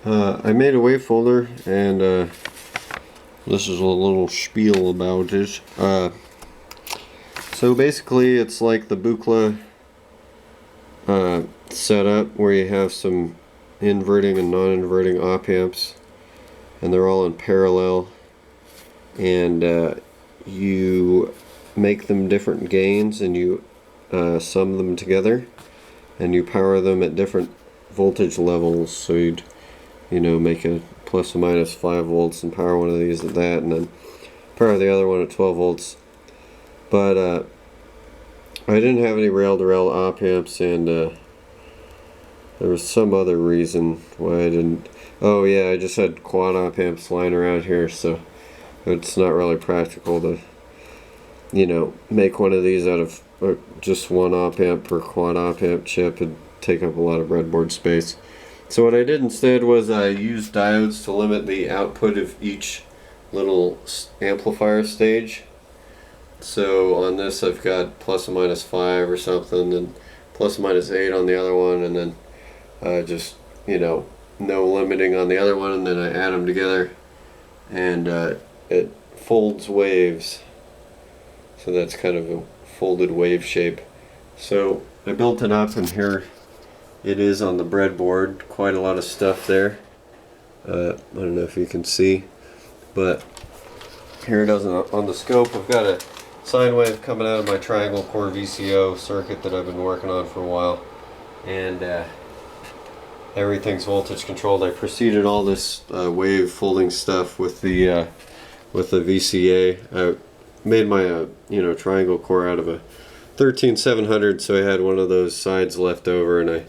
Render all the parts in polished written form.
I made a wave folder, and this is a little spiel about it. So basically, it's like the Buchla setup where you have some inverting and non-inverting op amps, and they're all in parallel, and you make them different gains, and you sum them together, and you power them at different voltage levels. So you'd make a plus or minus 5 volts and power one of these at that, and then power the other one at 12 volts. But I didn't have any rail-to-rail op amps, and there was some other reason why I didn't. Oh yeah, I just had quad op amps lying around here, so it's not really practical to make one of these out of just one op amp per quad op amp chip. It'd take up a lot of breadboard space. So what I did instead was I used diodes to limit the output of each little amplifier stage. So on this I've got plus or minus 5 or something, and plus or minus 8 on the other one, and then just no limiting on the other one, and then I add them together, and it folds waves. So that's kind of a folded wave shape. So I built it up, and here it is on the breadboard. Quite a lot of stuff there. I don't know if you can see, but here it is on the scope. I've got a sine wave coming out of my triangle core VCO circuit that I've been working on for a while, and everything's voltage controlled. I preceded all this wave folding stuff with the VCA. I made my triangle core out of a 13700, so I had one of those sides left over, and I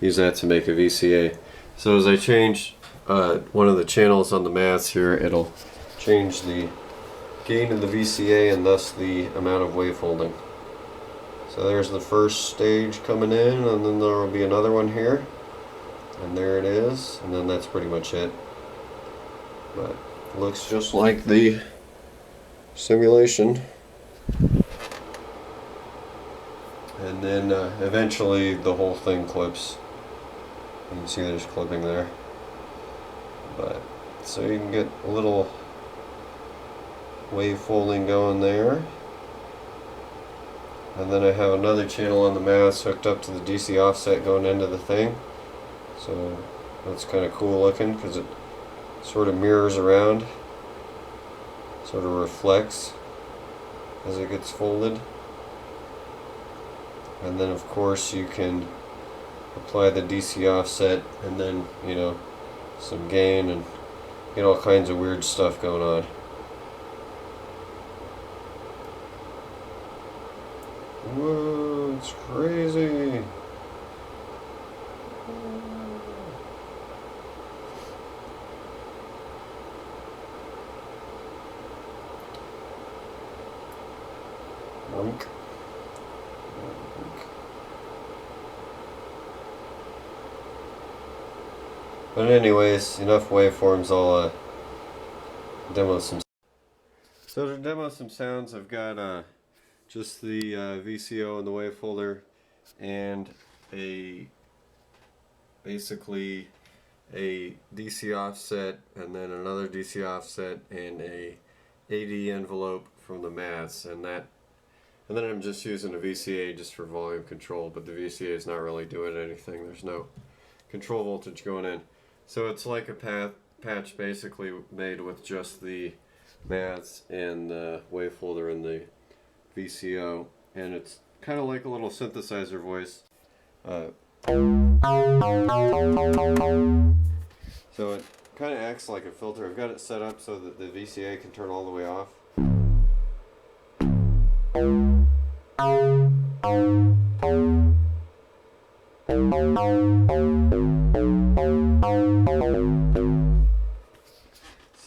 used that to make a VCA. So as I change one of the channels on the mats here, it'll change the gain of the VCA and thus the amount of wave folding. So there's the first stage coming in, and then there will be another one here, and there it is, and then that's pretty much it. But it looks just like the simulation. And then eventually the whole thing clips. You can see there's clipping there. But so you can get a little wave folding going there. And then I have another channel on the mast hooked up to the DC offset going into the thing. So that's kind of cool looking because it sort of mirrors around, sort of reflects as it gets folded. And then of course you can apply the DC offset and then some gain and get all kinds of weird stuff going on. Whoa, it's crazy. Boink. But anyways, enough waveforms. I'll demo some. So to demo some sounds, I've got just the VCO and the wave folder, and basically a DC offset, and then another DC offset, and a AD envelope from the mats, and then I'm just using a VCA just for volume control, but the VCA is not really doing anything. There's no control voltage going in. So it's like a patch basically made with just the mats and the wave folder and the VCO, and it's kind of like a little synthesizer voice. So it kind of acts like a filter. I've got it set up so that the VCA can turn all the way off.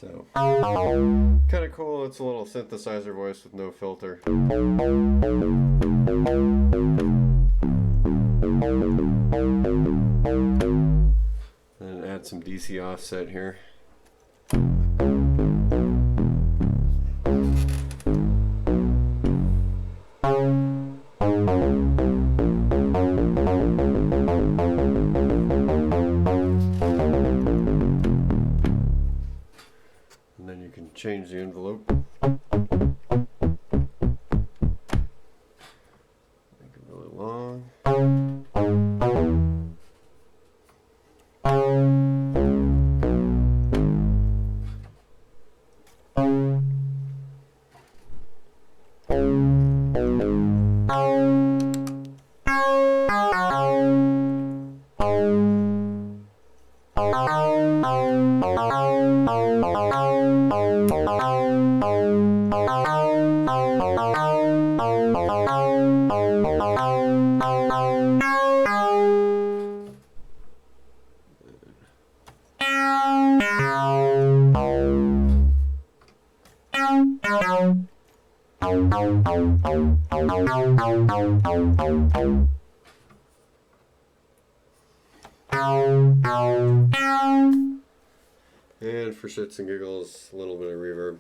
So, kind of cool. It's a little synthesizer voice with no filter. And add some DC offset here. change the envelope. Make it really long. And for shits and giggles, a little bit of reverb.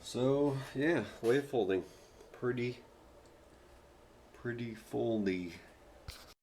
So yeah, wave folding, pretty foldy.